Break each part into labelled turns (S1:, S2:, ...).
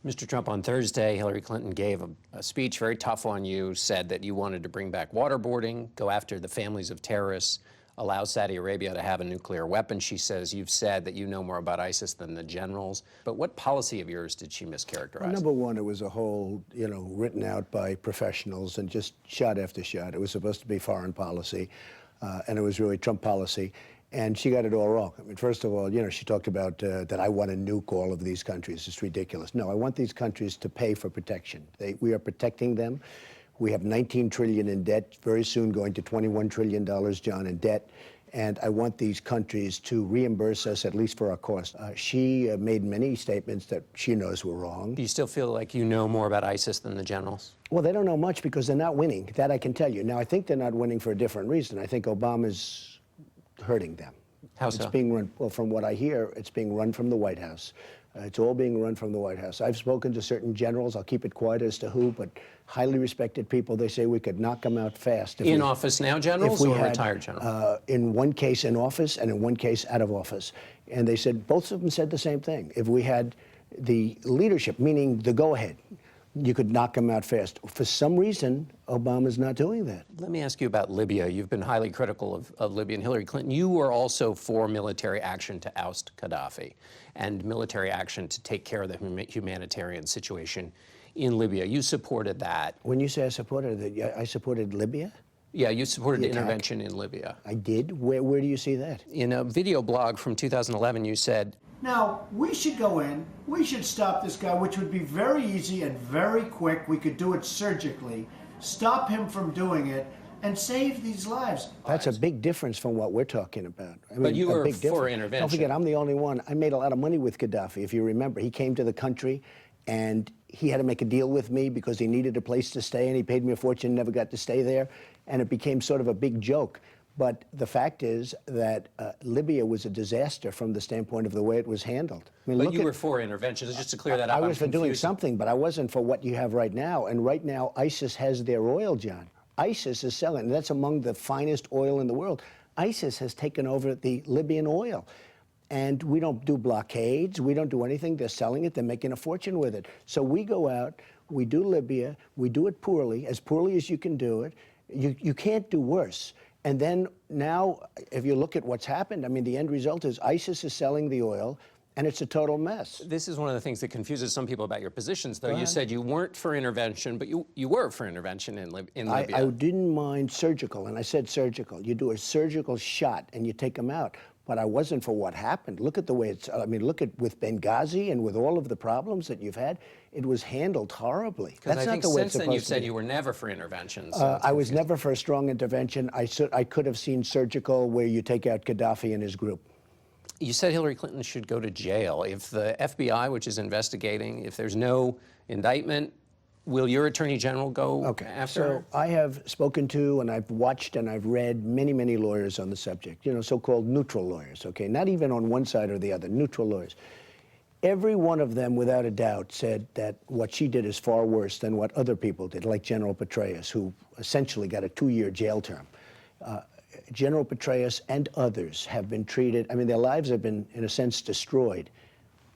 S1: Mr. Trump, on Thursday, Hillary Clinton gave a speech, very tough on you, said that you wanted to bring back waterboarding, go after the families of terrorists, allow Saudi Arabia to have a nuclear weapon. She says you've said that you know more about ISIS than the generals. But what policy of yours did she mischaracterize?
S2: Well, number one, it was a whole, written out by professionals and just shot after shot. It was supposed to be foreign policy, and it was really Trump policy. And she got it all wrong. I mean, first of all, she talked about that I want to nuke all of these countries. It's ridiculous. No, I want these countries to pay for protection. We are protecting them. We have $19 trillion in debt, very soon going to $21 trillion, John, in debt. And I want these countries to reimburse us, at least for our costs. She made many statements that she knows were wrong.
S1: Do you still feel like you know more about ISIS than the generals?
S2: Well, they don't know much because they're not winning. That I can tell you. Now, I think they're not winning for a different reason. I think Obama's hurting them.
S1: How so?
S2: It's being run, well, from what I hear, it's being run from the White House. It's all being run from the White House. I've spoken to certain generals. I'll keep it quiet as to who, but highly respected people. They say we could knock them out fast.
S1: In office now generals or retired generals?
S2: In one case in office and in one case out of office. And they said, both of them said the same thing. If we had the leadership, meaning the go-ahead, you could knock them out fast. For some reason, Obama's not doing that.
S1: Let me ask you about Libya. You've been highly critical of Libya and Hillary Clinton. You were also for military action to oust Gaddafi and military action to take care of the humanitarian situation in Libya. You supported that.
S2: When you say I supported it, I supported Libya?
S1: Yeah, you supported intervention in Libya.
S2: I did? Where do you see that?
S1: In a video blog from 2011, you said,
S3: now, we should go in, we should stop this guy, which would be very easy and very quick. We could do it surgically, stop him from doing it, and save these lives.
S2: That's a big difference from what we're talking about. I mean,
S1: but you were for intervention.
S2: Don't forget, I'm the only one. I made a lot of money with Gaddafi, if you remember. He came to the country, and he had to make a deal with me because he needed a place to stay, and he paid me a fortune, never got to stay there, and it became sort of a big joke. But the fact is that Libya was a disaster from the standpoint of the way it was handled. I mean,
S1: but you were for intervention, just to clear that up.
S2: I was for doing something, but I wasn't for what you have right now. And right now, ISIS has their oil, John. ISIS is selling, and that's among the finest oil in the world. ISIS has taken over the Libyan oil. And we don't do blockades. We don't do anything. They're selling it. They're making a fortune with it. So we go out, we do Libya, we do it poorly as you can do it. You can't do worse. And then now, if you look at what's happened, I mean, the end result is ISIS is selling the oil, and it's a total mess.
S1: This is one of the things that confuses some people about your positions, though. You said you weren't for intervention, but you were for intervention in Libya.
S2: I didn't mind surgical, and I said surgical. You do a surgical shot, and you take them out. But I wasn't for what happened. Look at the way it's, I mean, look at with Benghazi and with all of the problems that you've had, it was handled horribly.
S1: That's not the way it's supposed to be. Since then, you've said you were never for intervention. So
S2: I was never for a strong intervention. I could have seen surgical where you take out Gaddafi and his group.
S1: You said Hillary Clinton should go to jail. If the FBI, which is investigating, if there's no indictment, will your Attorney General go after her?
S2: So I have spoken to, and I've watched, and I've read many, many lawyers on the subject, so-called neutral lawyers, okay? Not even on one side or the other, neutral lawyers. Every one of them, without a doubt, said that what she did is far worse than what other people did, like General Petraeus, who essentially got a 2-year jail term. General Petraeus and others have been treated, I mean, their lives have been, in a sense, destroyed.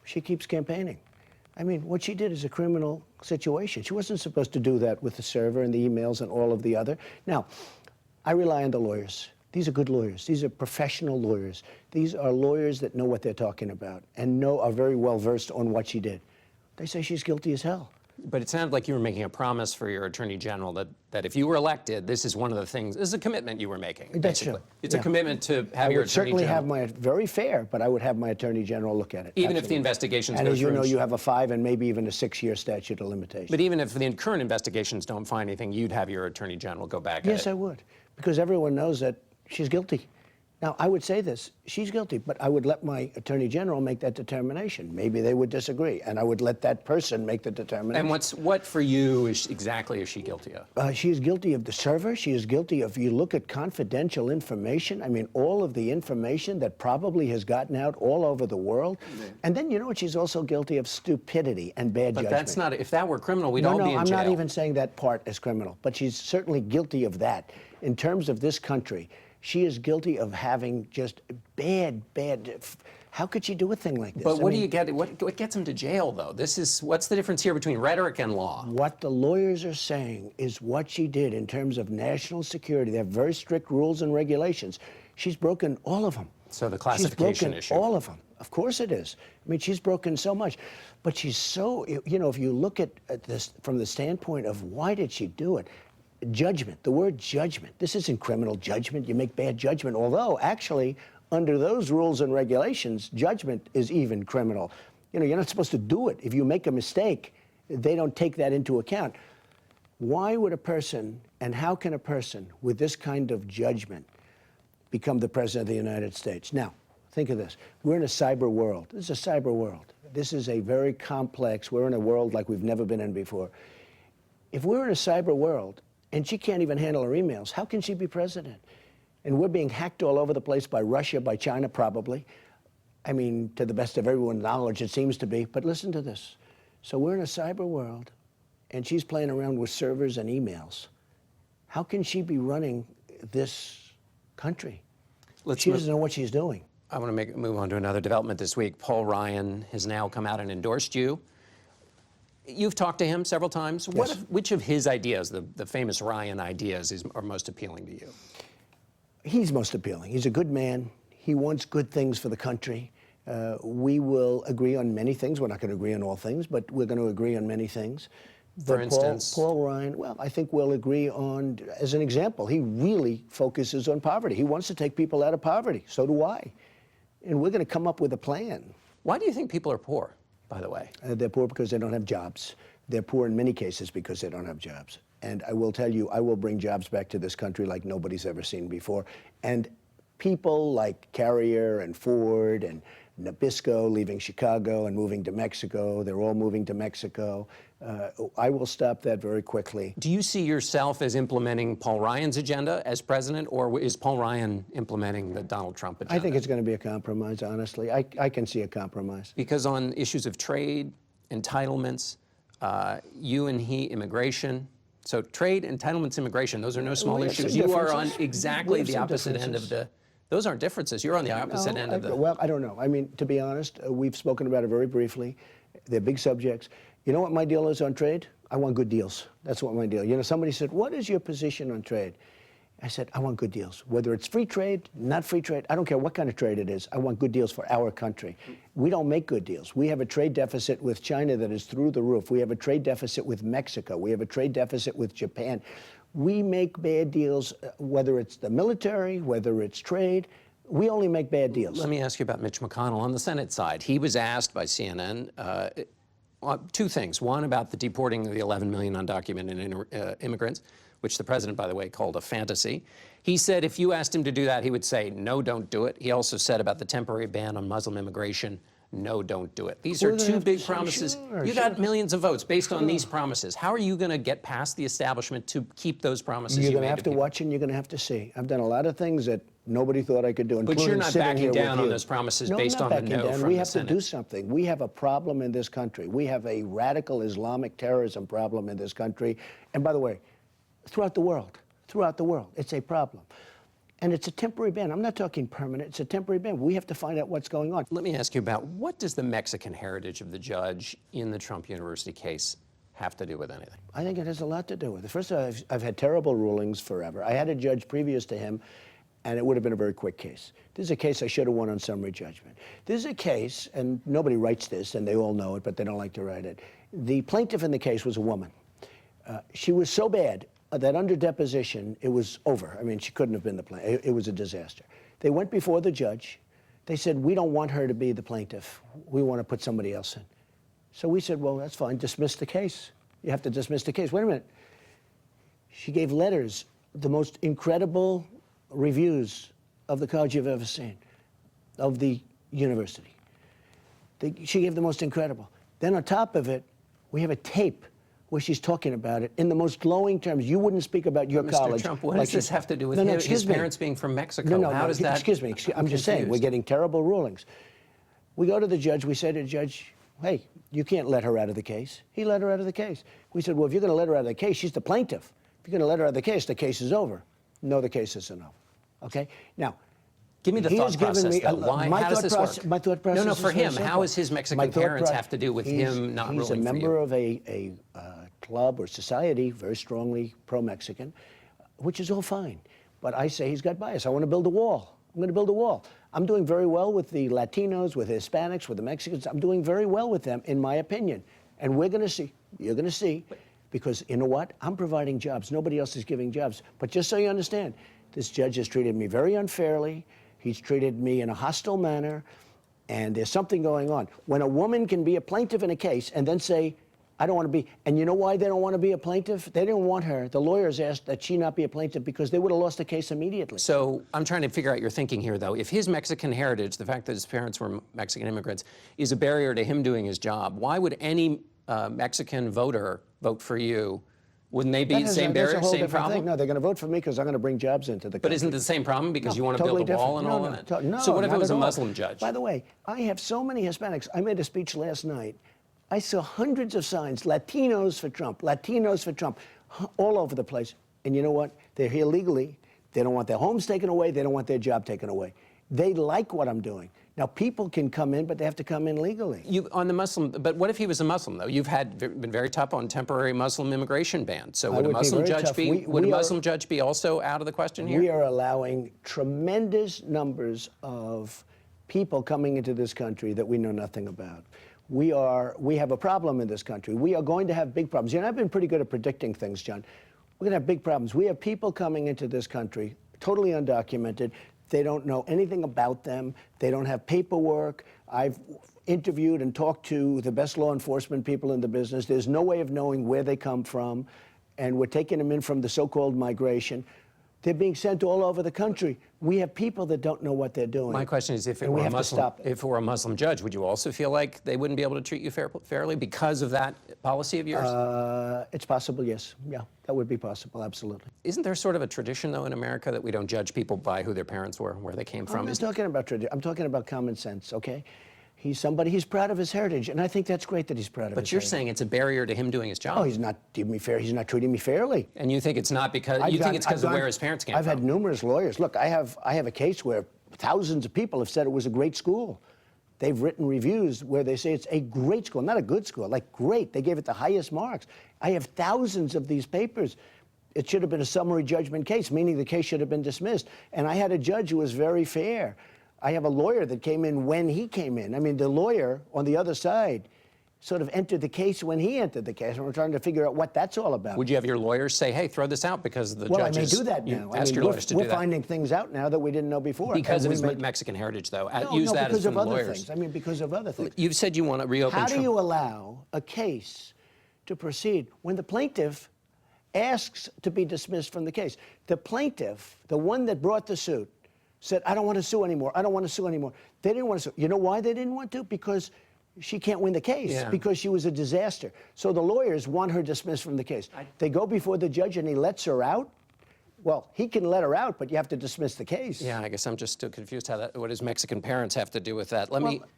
S2: She keeps campaigning. I mean, what she did is a criminal situation. She wasn't supposed to do that with the server and the emails and all of the other. Now, I rely on the lawyers. These are good lawyers. These are professional lawyers. These are lawyers that know what they're talking about and are very well versed on what she did. They say she's guilty as hell.
S1: But it sounded like you were making a promise for your Attorney General that if you were elected, this is one of the things, this is a commitment you were making, basically.
S2: That's true.
S1: It's a commitment to have your Attorney General. I would certainly
S2: have my, very fair, but I would have my Attorney General look at it.
S1: Even if the investigations go through.
S2: And as you know, you have a 5 and maybe even a 6-year statute of limitations.
S1: But even if the current investigations don't find anything, you'd have your Attorney General go back at it.
S2: Yes, I would, because everyone knows that she's guilty. Now, I would say this, she's guilty, but I would let my Attorney General make that determination. Maybe they would disagree, and I would let that person make the determination.
S1: And what for you exactly is she guilty of?
S2: She is guilty of the server. She is guilty of, you look at confidential information, I mean, all of the information that probably has gotten out all over the world. And then, you know what, she's also guilty of stupidity and bad judgment.
S1: But that's not, if that were criminal, we'd all be in jail.
S2: No, I'm not even saying that part is criminal, but she's certainly guilty of that. In terms of this country, she is guilty of having just bad How could she do a thing like this?
S1: But what do you get? What gets him to jail, though? What's the difference here between rhetoric and law?
S2: What the lawyers are saying is what she did in terms of national security. They have very strict rules and regulations. She's broken all of them.
S1: So the classification issue.
S2: She's broken all of them. Of course it is. I mean, she's broken so much. But she's so, you know, if you look at this from the standpoint of why did she do it? Judgment, the word judgment. This isn't criminal judgment. You make bad judgment. Although, actually, under those rules and regulations, judgment is even criminal. You know, you're not supposed to do it. If you make a mistake, they don't take that into account. Why would a person, and how can a person with this kind of judgment become the president of the United States? Now, think of this. We're in a cyber world. This is a cyber world. This is a very complex, we're in a world like we've never been in before. If we're in a cyber world and she can't even handle her emails, how can she be president? And we're being hacked all over the place by Russia, by China, probably. I mean, to the best of everyone's knowledge, it seems to be. But listen to this. So we're in a cyber world, and she's playing around with servers and emails. How can she be running this country? She doesn't know what she's doing.
S1: I want to move on to another development this week. Paul Ryan has now come out and endorsed you. You've talked to him several times.
S2: Yes.
S1: Which of his ideas, the famous Ryan ideas, are most appealing to you?
S2: He's most appealing. He's a good man. He wants good things for the country. We will agree on many things. We're not going to agree on all things, but we're going to agree on many things.
S1: For instance?
S2: Paul Ryan, well, I think we'll agree on, as an example, he really focuses on poverty. He wants to take people out of poverty. So do I. And we're going to come up with a plan.
S1: Why do you think people are poor, by the way?
S2: They're poor because they don't have jobs. They're poor in many cases because they don't have jobs. And I will tell you, I will bring jobs back to this country like nobody's ever seen before. And people like Carrier and Ford and Nabisco leaving Chicago and moving to Mexico, they're all moving to Mexico. I will stop that very quickly.
S1: Do you see yourself as implementing Paul Ryan's agenda as president, or is Paul Ryan implementing the Donald Trump agenda?
S2: I think it's going to be a compromise, honestly. I can see a compromise.
S1: Because on issues of trade, entitlements, you and he, immigration. So trade, entitlements, immigration, those are no small issues. You are on exactly the opposite end of the... Those aren't differences. You're on the opposite end of the...
S2: Well, I don't know. I mean, to be honest, we've spoken about it very briefly. They're big subjects. You know what my deal is on trade? I want good deals. That's what my deal. You know, somebody said, what is your position on trade? I said, I want good deals. Whether it's free trade, not free trade, I don't care what kind of trade it is. I want good deals for our country. We don't make good deals. We have a trade deficit with China that is through the roof. We have a trade deficit with Mexico. We have a trade deficit with Japan. We make bad deals, whether it's the military, whether it's trade. We only make bad deals.
S1: Let me ask you about Mitch McConnell on the Senate side. He was asked by CNN two things. One, about the deporting of the 11 million undocumented immigrants, which the president, by the way, called a fantasy. He said if you asked him to do that, he would say, no, don't do it. He also said about the temporary ban on Muslim immigration, no, don't do it. These are two big promises. You got millions of votes based on these promises. How are you going to get past the establishment to keep those promises you made to people?
S2: You're going to have to watch and you're going to have to see. I've done a lot of things that nobody thought I could do.
S1: But you're not backing down on those promises based on the no from the Senate.
S2: We have to do something. We have a problem in this country. We have a radical Islamic terrorism problem in this country. And by the way, throughout the world, it's a problem. And it's a temporary ban. I'm not talking permanent. It's a temporary ban. We have to find out what's going on.
S1: Let me ask you about what does the Mexican heritage of the judge in the Trump University case have to do with anything?
S2: I think it has a lot to do with it. First of all, I've had terrible rulings forever. I had a judge previous to him, and it would have been a very quick case. This is a case I should have won on summary judgment. This is a case, and nobody writes this, and they all know it, but they don't like to write it. The plaintiff in the case was a woman. She was so bad that under deposition, it was over. I mean, she couldn't have been the plaintiff. It was a disaster. They went before the judge. They said, we don't want her to be the plaintiff. We want to put somebody else in. So we said, well, that's fine. Dismiss the case. You have to dismiss the case. Wait a minute. She gave letters, the most incredible reviews of the college you've ever seen, of the university. She gave the most incredible. Then on top of it, we have a tape where she's talking about it in the most glowing terms. You wouldn't speak about your college.
S1: Mr. Trump, what does this have to do with his parents being from Mexico?
S2: No,
S1: does that...
S2: Excuse me. I'm just saying, we're getting terrible rulings. We go to the judge. We say to the judge, hey, you can't let her out of the case. He let her out of the case. We said, well, if you're going to let her out of the case, she's the plaintiff. If you're going to let her out of the case is over. No, the case isn't over. Okay? Now,
S1: Give me the
S2: He
S1: thought
S2: has given
S1: process,
S2: me
S1: though. Why?
S2: my
S1: How does
S2: thought
S1: this
S2: process.
S1: work?
S2: My thought process.
S1: No, for
S2: is very
S1: him.
S2: simple.
S1: How does his Mexican
S2: My thought
S1: parents
S2: pro-
S1: have to do with
S2: he's-
S1: him not
S2: He's a
S1: ruling for
S2: member
S1: you?
S2: of a club or society very strongly pro-Mexican, which is all fine. But I say he's got bias. I want to build a wall. I'm going to build a wall. I'm doing very well with the Latinos, with the Hispanics, with the Mexicans. I'm doing very well with them, in my opinion. And we're going to see. You're going to see. Because you know what? I'm providing jobs. Nobody else is giving jobs. But just so you understand, this judge has treated me very unfairly. He's treated me in a hostile manner. And there's something going on. When a woman can be a plaintiff in a case and then say, I don't want to be, and you know why they don't want to be a plaintiff? They didn't want her. The lawyers asked that she not be a plaintiff because they would have lost the case immediately.
S1: So I'm trying to figure out your thinking here, though. If his Mexican heritage, the fact that his parents were Mexican immigrants, is a barrier to him doing his job, why would any Mexican voter vote for you? Wouldn't they be the same barrier,
S2: that's a whole
S1: same
S2: different
S1: problem?
S2: thing. No, they're going to vote for me because I'm going to bring jobs into the country.
S1: But isn't it the same problem because
S2: No,
S1: you want to
S2: totally
S1: build a wall
S2: different.
S1: and all of that?
S2: No,
S1: so what if it
S2: not
S1: was
S2: at
S1: a
S2: all.
S1: Muslim judge?
S2: By the way, I have so many Hispanics. I made a speech last night. I saw hundreds of signs, Latinos for Trump, Latinos for Trump, all over the place. And you know what? They're here legally. They don't want their homes taken away. They don't want their job taken away. They like what I'm doing. Now, people can come in, but they have to come in legally.
S1: On the Muslim, but what if he was a Muslim, though? You've been very tough on temporary Muslim immigration bans. So would a Muslim judge be? Would a Muslim judge be also out of the question here?
S2: We are allowing tremendous numbers of people coming into this country that we know nothing about. We have a problem in this country. We are going to have big problems. You know, I've been pretty good at predicting things, John. We're going to have big problems. We have people coming into this country, totally undocumented. They don't know anything about them. They don't have paperwork. I've interviewed and talked to the best law enforcement people in the business. There's no way of knowing where they come from. And we're taking them in from the so-called migration. They're being sent all over the country. We have people that don't know what they're doing.
S1: My question is, if it were a Muslim judge, would you also feel like they wouldn't be able to treat you fairly because of that policy of yours?
S2: It's possible, yes. Yeah, that would be possible, absolutely.
S1: Isn't there sort of a tradition, though, in America that we don't judge people by who their parents were, where they came from?
S2: I'm not talking about tradition. I'm talking about common sense, okay? He's proud of his heritage, and I think that's great that he's proud of his heritage.
S1: But you're saying it's a barrier to him doing his job.
S2: Oh, he's not giving me fair. He's not treating me fairly.
S1: And you think it's not because it's because of where his parents came from?
S2: I've had numerous lawyers. Look, I have a case where thousands of people have said it was a great school. They've written reviews where they say it's a great school, not a good school, like great. They gave it the highest marks. I have thousands of these papers. It should have been a summary judgment case, meaning the case should have been dismissed. And I had a judge who was very fair. I have a lawyer that came in when he came in. I mean, the lawyer on the other side sort of entered the case when he entered the case, and we're trying to figure out what that's all about.
S1: Would you have your lawyers say, hey, throw this out because the
S2: judges... Well,
S1: judges...
S2: I may do that now.
S1: Ask your lawyers to do that.
S2: We're finding things out now that we didn't know before.
S1: Because of his Mexican heritage, though.
S2: No,
S1: Use that
S2: because
S1: as
S2: of other
S1: lawyers.
S2: things. I mean, because of other things.
S1: You've said you want to reopen...
S2: How do you allow a case to proceed when the plaintiff asks to be dismissed from the case? The plaintiff, the one that brought the suit, said, I don't want to sue anymore. I don't want to sue anymore. They didn't want to sue. You know why they didn't want to? Because she can't win the case, because she was a disaster. So the lawyers want her dismissed from the case. They go before the judge and he lets her out. Well, he can let her out, but you have to dismiss the case.
S1: Yeah, I guess I'm just still confused what his Mexican parents have to do with that.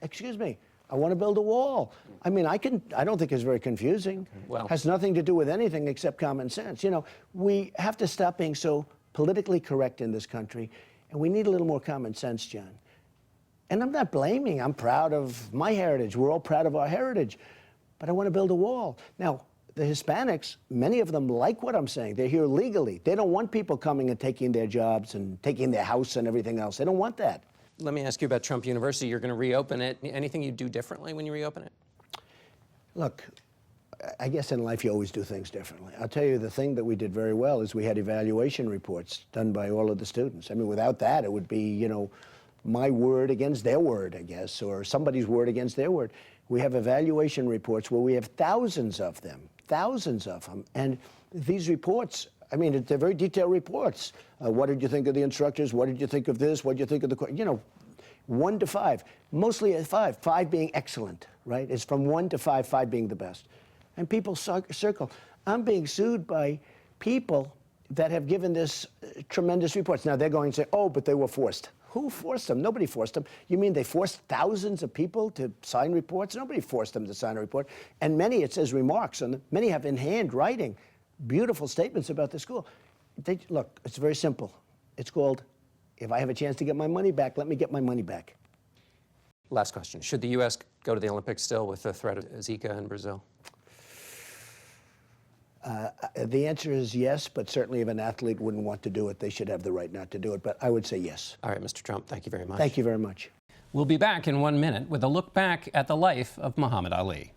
S2: Excuse me. I want to build a wall. I mean, I don't think it's very confusing.
S1: Well,
S2: has nothing to do with anything except common sense. You know, we have to stop being so politically correct in this country. And we need a little more common sense, John. And I'm not blaming. I'm proud of my heritage. We're all proud of our heritage. But I want to build a wall. Now, the Hispanics, many of them like what I'm saying. They're here legally. They don't want people coming and taking their jobs and taking their house and everything else. They don't want that.
S1: Let me ask you about Trump University. You're going to reopen it. Anything you do differently when you reopen it?
S2: Look, I guess in life you always do things differently. I'll tell you the thing that we did very well is we had evaluation reports done by all of the students. I mean, without that, it would be, you know, my word against their word, I guess, or somebody's word against their word. We have evaluation reports where we have thousands of them. And these reports, I mean, they're very detailed reports. What did you think of the instructors? What did you think of this? What did you think of the, you know, 1 to 5, mostly a 5, 5 being excellent, right? It's from 1 to 5, 5 being the best. And people circle. I'm being sued by people that have given this tremendous reports. Now they're going to say, oh, but they were forced. Who forced them? Nobody forced them. You mean they forced thousands of people to sign reports? Nobody forced them to sign a report. And many, it says remarks on them. Many have in hand writing beautiful statements about the school. Look, it's very simple. It's called If I have a chance to get my money back, let me get my money back.
S1: Last question. Should the U.S. go to the Olympics still with the threat of Zika in Brazil?
S2: The answer is yes, but certainly if an athlete wouldn't want to do it, they should have the right not to do it. But I would say yes.
S1: All right, Mr. Trump, thank you very much.
S2: Thank you very much.
S1: We'll be back in 1 minute with a look back at the life of Muhammad Ali.